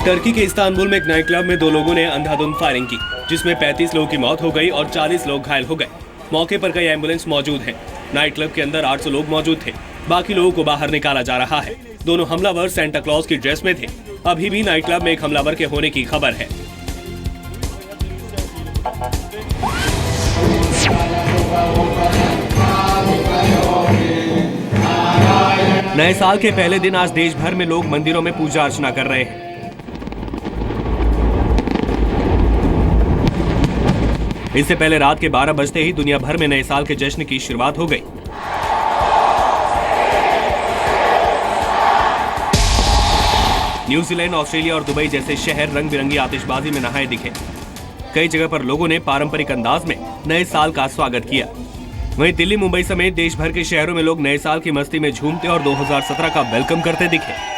Turkey के Istanbul में एक नाइट क्लब में 2 लोगों ने अंधाधुंध फायरिंग की, जिसमें 35 लोगों की मौत हो गई और 40 लोग घायल हो गए। मौके पर कई एम्बुलेंस मौजूद हैं। नाइट क्लब के अंदर 800 लोग मौजूद थे। बाकी लोगों को बाहर निकाला जा रहा है। दोनों हमलावर सेंटा क्लॉज की ड्रेस में थे। अभी भी नाइट क्लब में एक हमलावर के होने की खबर है। नए साल के पहले दिन आज देश भर में लोग मंदिरों में पूजा अर्चना कर रहे हैं। इससे पहले रात के 12 बजते ही दुनिया भर में नए साल के जश्न की शुरुआत हो गई। न्यूजीलैंड, ऑस्ट्रेलिया और दुबई जैसे शहर रंग बिरंगी आतिशबाजी में नहाए दिखे। कई जगह पर लोगों ने पारंपरिक अंदाज में नए साल का स्वागत किया। वहीं दिल्ली, मुंबई समेत देश भर के शहरों में लोग नए साल की मस्ती में झूमते और 2017 का वेलकम करते दिखे।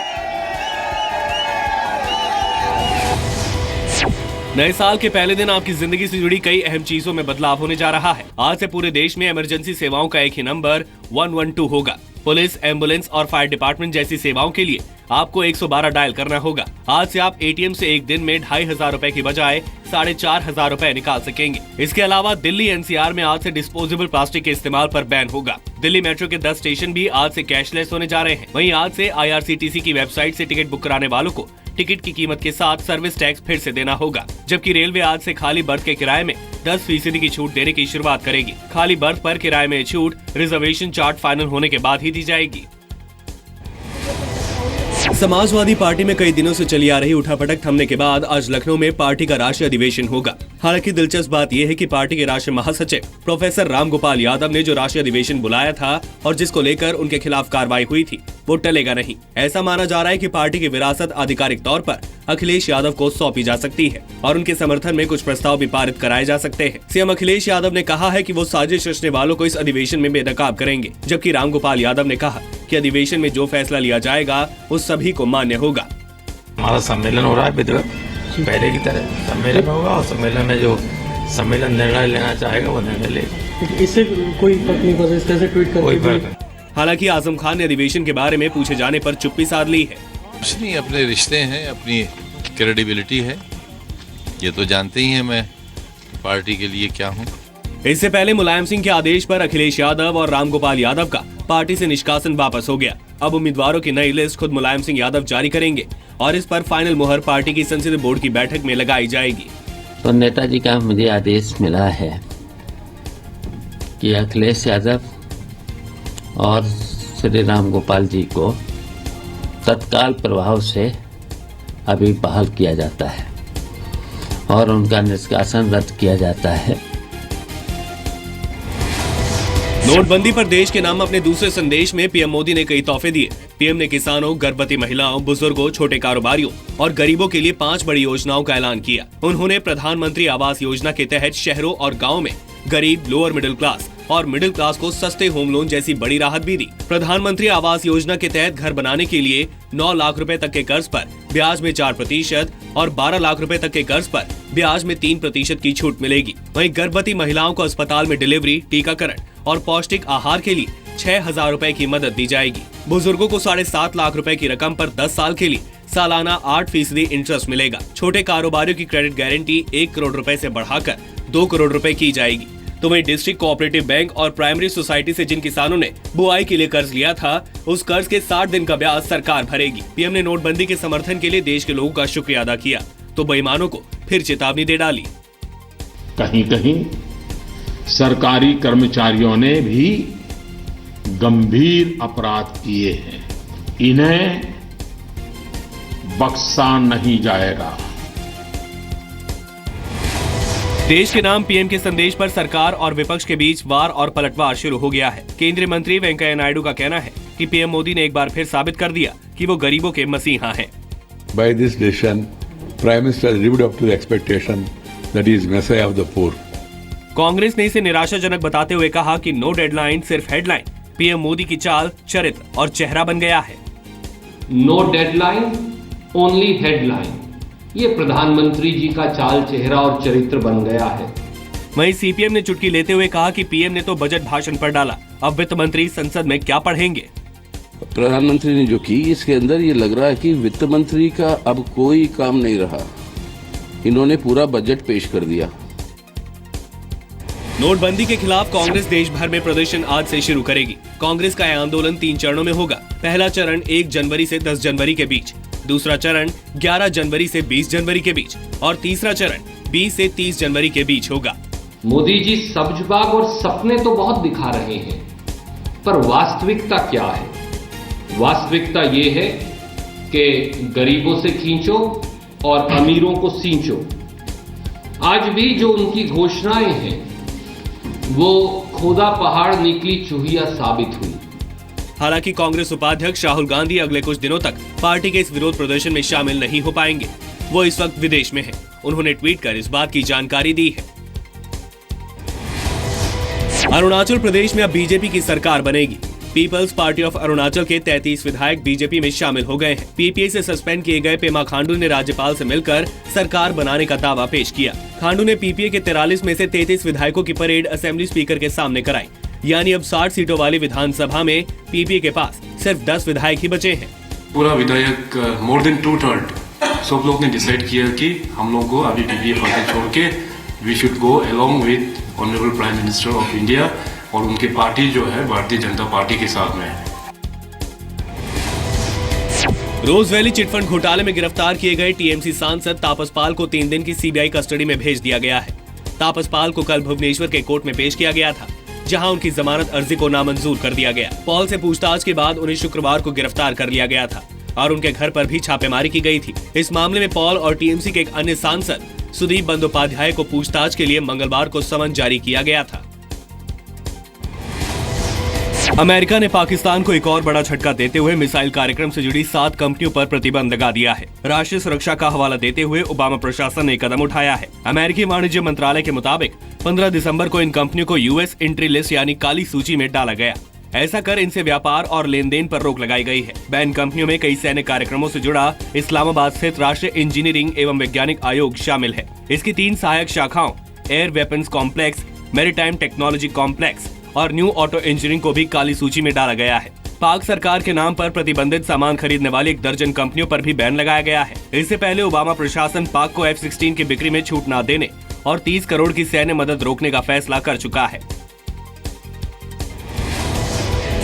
नए साल के पहले दिन आपकी जिंदगी से जुड़ी कई अहम चीजों में बदलाव होने जा रहा है। आज से पूरे देश में इमरजेंसी सेवाओं का एक ही नंबर 112 होगा। पुलिस, एम्बुलेंस और फायर डिपार्टमेंट जैसी सेवाओं के लिए आपको 112 डायल करना होगा। आज से आप एटीएम से एक दिन में 2500 रुपए की बजाय 4500 रुपए निकाल सकेंगे। इसके अलावा दिल्ली एनसीआर में आज से डिस्पोजेबल प्लास्टिक के इस्तेमाल पर बैन होगा। दिल्ली मेट्रो के 10 स्टेशन भी आज से कैशलेस होने जा रहे हैं। वहीं आज से IRCTC की वेबसाइट से टिकट बुक कराने वालों को टिकट की कीमत के साथ सर्विस टैक्स फिर से देना होगा। जबकि रेलवे आज से खाली बर्थ के किराए में 10% की छूट देने की शुरुआत करेगी। खाली बर्थ पर किराए में छूट रिजर्वेशन चार्ट फाइनल होने के बाद ही दी जाएगी। समाजवादी पार्टी में कई दिनों से चली आ रही उठापटक थमने के बाद आज लखनऊ में पार्टी का राष्ट्रीय अधिवेशन होगा। हालांकि दिलचस्प बात यह है कि पार्टी के राष्ट्रीय महासचिव प्रोफेसर रामगोपाल यादव ने जो राष्ट्रीय अधिवेशन बुलाया था और जिसको लेकर उनके खिलाफ कार्रवाई हुई थी, वो टलेगा नहीं। ऐसा माना जा रहा है कि पार्टी की विरासत आधिकारिक तौर पर अखिलेश यादव को सौंपी जा सकती है और उनके समर्थन में कुछ प्रस्ताव भी पारित कराए जा सकते हैं। सीएम अखिलेश यादव ने कहा है कि वो साजिश रचने वालों को इस अधिवेशन में बेनकाब करेंगे, जबकि रामगोपाल यादव ने कहा कि अधिवेशन में जो फैसला लिया जाएगा वो सभी को मान्य होगा। हमारा सम्मेलन हो रहा है विधिवत, पहले की तरह सम्मेलन होगा और सम्मेलन में जो सम्मेलन निर्णय लेना चाहेगा वो निर्णय लेगा। इससे कोई फर्क नहीं पड़ता, इस तरह से ट्वीट करके कोई फर्क नहीं। हालांकि आजम खान ने अधिवेशन के बारे में पूछे जाने पर चुप्पी साध ली है। कुछ नहीं, अपने रिश्ते हैं, अपनी क्रेडिबिलिटी है, ये तो जानते ही हैं मैं पार्टी के लिए क्या हूँ। इससे पहले मुलायम सिंह के आदेश पर अखिलेश यादव और रामगोपाल यादव का पार्टी से निष्कासन वापस हो गया। अब उम्मीदवारों की नई लिस्ट खुद मुलायम सिंह यादव जारी करेंगे और इस पर फाइनल मुहर पार्टी की संसदीय बोर्ड की बैठक में लगाई जाएगी। तो नेताजी का मुझे आदेश मिला है कि अखिलेश यादव और श्री रामगोपाल जी को तत्काल प्रभाव से अभी बहाल किया जाता है और उनका निष्कासन रद्द किया जाता है। नोटबंदी पर देश के नाम अपने दूसरे संदेश में पीएम मोदी ने कई तोहफे दिए। पीएम ने किसानों, गर्भवती महिलाओं, बुजुर्गों, छोटे कारोबारियों और गरीबों के लिए 5 बड़ी योजनाओं का ऐलान किया। उन्होंने प्रधानमंत्री आवास योजना के तहत शहरों और गाँव में गरीब, लोअर मिडिल क्लास और मिडिल क्लास को सस्ते होम लोन जैसी बड़ी राहत भी दी। प्रधानमंत्री आवास योजना के तहत घर बनाने के लिए 9 लाख रुपए तक के कर्ज पर ब्याज में 4% और 12 लाख रुपए तक के कर्ज पर ब्याज में 3% की छूट मिलेगी। वहीं गर्भवती महिलाओं को अस्पताल में डिलीवरी, टीकाकरण और पौष्टिक आहार के लिए 6,000 रुपए की मदद दी जाएगी। बुजुर्गों को 7.5 लाख रुपए की रकम पर 10 साल के लिए सालाना 8% इंटरेस्ट मिलेगा। छोटे कारोबारियों की क्रेडिट गारंटी 1 करोड़ रुपए से बढ़ाकर 2 करोड़ रुपए की जाएगी। तो वहीं डिस्ट्रिक्ट कोऑपरेटिव बैंक और प्राइमरी सोसाइटी से जिन किसानों ने बुआई के लिए कर्ज लिया था, उस कर्ज के 60 दिन का ब्याज सरकार भरेगी। पीएम ने नोटबंदी के समर्थन के लिए देश के लोगों का शुक्रिया अदा किया तो बेईमानों को फिर चेतावनी दे डाली। कहीं कहीं सरकारी कर्मचारियों ने भी गंभीर अपराध किए हैं, इन्हें बख्शा नहीं जाएगा। देश के नाम पीएम के संदेश पर सरकार और विपक्ष के बीच वार और पलटवार शुरू हो गया है। केंद्रीय मंत्री वेंकैया नायडू का कहना है कि पीएम मोदी ने एक बार फिर साबित कर दिया कि वो गरीबों के मसीहा हैं। By this decision, Prime Minister lived up to the expectation that he is Messiah of the poor. Congress ने इसे निराशाजनक बताते हुए कहा कि नो डेडलाइन सिर्फ हेडलाइन। पीएम मोदी की चाल, चरित्र और चेहरा बन गया है। नो डेडलाइन, ओनली हेडलाइन, ये प्रधानमंत्री जी का चाल, चेहरा और चरित्र बन गया है। वहीं सीपीएम ने चुटकी लेते हुए कहा कि पीएम ने तो बजट भाषण पर डाला, अब वित्त मंत्री संसद में क्या पढ़ेंगे। प्रधानमंत्री ने जो की, इसके अंदर ये लग रहा है कि वित्त मंत्री का अब कोई काम नहीं रहा। इन्होंने पूरा बजट पेश कर दिया। नोटबंदी के खिलाफ कांग्रेस देश भर में प्रदर्शन आज से शुरू करेगी। कांग्रेस का यह आंदोलन 3 चरणों में होगा। पहला चरण 1 जनवरी से 10 जनवरी के बीच, दूसरा चरण 11 जनवरी से 20 जनवरी के बीच और तीसरा चरण 20 से 30 जनवरी के बीच होगा। मोदी जी सब्जबाग और सपने तो बहुत दिखा रहे हैं, पर वास्तविकता क्या है? वास्तविकता ये है कि गरीबों से खींचो और अमीरों को सींचो। आज भी जो उनकी घोषणाएं हैं वो खोदा पहाड़ निकली चूहिया साबित हुई। हालांकि कांग्रेस उपाध्यक्ष राहुल गांधी अगले कुछ दिनों तक पार्टी के इस विरोध प्रदर्शन में शामिल नहीं हो पाएंगे। वो इस वक्त विदेश में हैं। उन्होंने ट्वीट कर इस बात की जानकारी दी है। अरुणाचल प्रदेश में अब बीजेपी की सरकार बनेगी। पीपल्स पार्टी ऑफ अरुणाचल के 33 विधायक बीजेपी में शामिल हो गए हैं। पीपीए से सस्पेंड किए गए पेमा खांडू ने राज्यपाल से मिलकर सरकार बनाने का दावा पेश किया। खांडू ने पीपीए के 43 में से 33 विधायकों की परेड असेंबली स्पीकर के सामने कराई। यानी अब 60 सीटों वाली विधानसभा में पीपीए के पास सिर्फ 10 विधायक ही बचे हैं। पूरा विधायक मोर देन 2/3 सब लोग ने डिसाइड किया कि हम लोग को अभी पीपीए पार्टी छोड़ के we should go along with honourable prime minister of India, और उनकी पार्टी जो है भारतीय जनता पार्टी के साथ में है। रोज वैली चिटफंड घोटाले में गिरफ्तार किए गए टीएमसी सांसद तापस पाल को 3 दिन की सीबीआई कस्टडी में भेज दिया गया है। तापस पाल को कल भुवनेश्वर के कोर्ट में पेश किया गया था, जहां उनकी जमानत अर्जी को नामंजूर कर दिया गया। पॉल से पूछताछ के बाद उन्हें शुक्रवार को गिरफ्तार कर लिया गया था और उनके घर पर भी छापेमारी की गई थी। इस मामले में पॉल और टीएमसी के एक अन्य सांसद सुदीप बंदोपाध्याय को पूछताछ के लिए मंगलवार को समन जारी किया गया था। अमेरिका ने पाकिस्तान को एक और बड़ा झटका देते हुए मिसाइल कार्यक्रम से जुड़ी 7 कंपनियों पर प्रतिबंध लगा दिया है। राष्ट्रीय सुरक्षा का हवाला देते हुए ओबामा प्रशासन ने कदम उठाया है। अमेरिकी वाणिज्य मंत्रालय के मुताबिक 15 दिसंबर को इन कंपनियों को यूएस एंट्री लिस्ट यानी काली सूची में डाला गया। ऐसा कर इनसे व्यापार और लेन देन पर रोक लगाई गई है। बैन कंपनियों में कई सैन्य कार्यक्रमों से जुड़ा इस्लामाबाद स्थित राष्ट्रीय इंजीनियरिंग एवं वैज्ञानिक आयोग शामिल है। इसकी 3 सहायक शाखाओं air weapons complex, maritime technology complex और न्यू ऑटो इंजीनियरिंग को भी काली सूची में डाला गया है। पाक सरकार के नाम पर प्रतिबंधित सामान खरीदने वाली 1 दर्जन कंपनियों पर भी बैन लगाया गया है। इससे पहले ओबामा प्रशासन पाक को F-16 की बिक्री में छूट न देने और 30 करोड़ की सैन्य मदद रोकने का फैसला कर चुका है।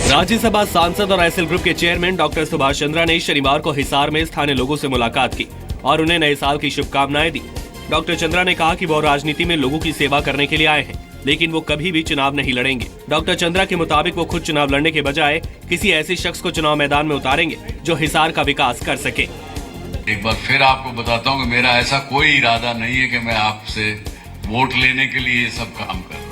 राज्यसभा सांसद और एसएल ग्रुप के चेयरमैन डॉक्टर सुभाष चंद्रा ने शनिवार को हिसार में स्थानीय लोगों से मुलाकात की और उन्हें नए साल की शुभकामनाएं दी। डॉक्टर चंद्रा ने कहा कि वो राजनीति में लोगों की सेवा करने के लिए आए हैं, लेकिन वो कभी भी चुनाव नहीं लड़ेंगे। डॉक्टर चंद्रा के मुताबिक वो खुद चुनाव लड़ने के बजाय किसी ऐसे शख्स को चुनाव मैदान में उतारेंगे जो हिसार का विकास कर सके। एक बार फिर आपको बताता हूँ कि मेरा ऐसा कोई इरादा नहीं है कि मैं आपसे वोट लेने के लिए ये सब काम कर रहा हूँ।